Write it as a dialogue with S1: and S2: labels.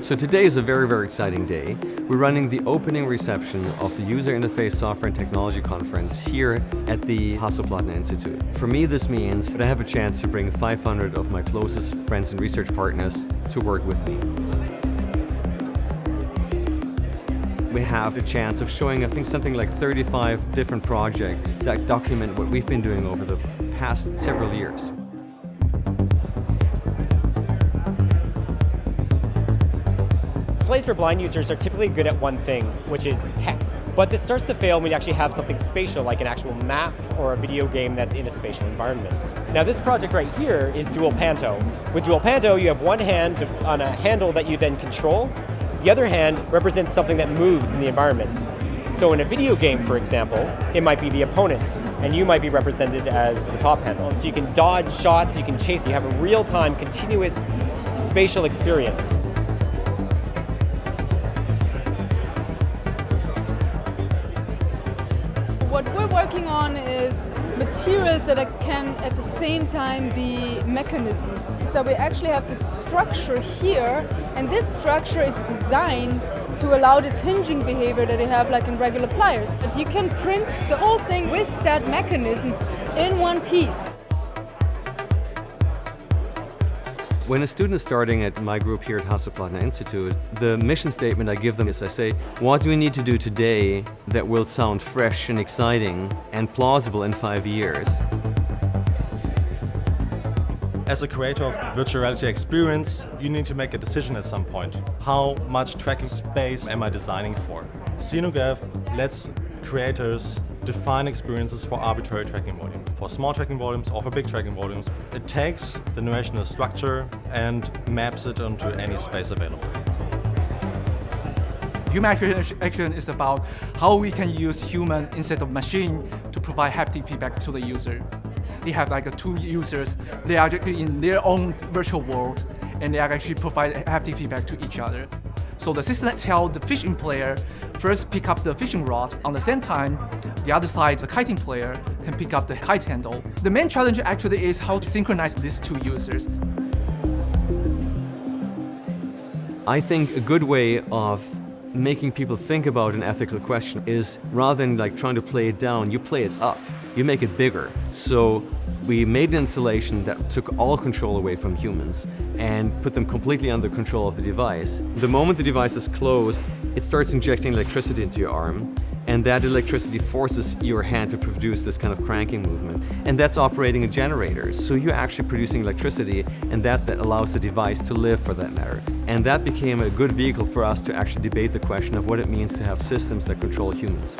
S1: So today is a very, very exciting day. We're running the opening reception of the User Interface Software and Technology Conference here at the Hasso-Plattner Institute. For me, this means that I have a chance to bring 500 of my closest friends and research partners to work with me. We have a chance of showing, I think, something like 35 different projects that document what we've been doing over the past several years.
S2: Displays for blind users are typically good at one thing, which is text. But this starts to fail when you actually have something spatial, like an actual map or a video game that's in a spatial environment. Now this project right here is Dual Panto. With Dual Panto, you have one hand on a handle that you then control. The other hand represents something that moves in the environment. So in a video game, for example, it might be the opponent, and you might be represented as the top handle. So you can dodge shots, you can chase, you have a real-time, continuous spatial experience.
S3: What we're working on is materials that can at the same time be mechanisms. So we actually have this structure here, and this structure is designed to allow this hinging behavior that you have like in regular pliers. And you can print the whole thing with that mechanism in one piece.
S1: When a student is starting at my group here at Hasso-Plattner Institute, the mission statement I give them is I say, what do we need to do today that will sound fresh and exciting and plausible in 5 years?
S4: As a creator of virtual reality experience, you need to make a decision at some point. How much tracking space am I designing for? Xenograft lets creators define experiences for arbitrary tracking volumes, for small tracking volumes or for big tracking volumes. It takes the narrational structure and maps it onto any space available.
S5: Human action is about how we can use human instead of machine to provide haptic feedback to the user. They have like two users, they are actually in their own virtual world, and they are actually provide haptic feedback to each other. So the system tells the fishing player first pick up the fishing rod. On the same time, the other side, the kiting player, can pick up the kite handle. The main challenge actually is how to synchronize these two users.
S1: I think a good way of making people think about an ethical question is rather than like trying to play it down, you play it up. You make it bigger. So we made an installation that took all control away from humans and put them completely under control of the device. The moment the device is closed, it starts injecting electricity into your arm, and that electricity forces your hand to produce this kind of cranking movement. And that's operating a generator. So you're actually producing electricity, and that allows the device to live, for that matter. And that became a good vehicle for us to actually debate the question of what it means to have systems that control humans.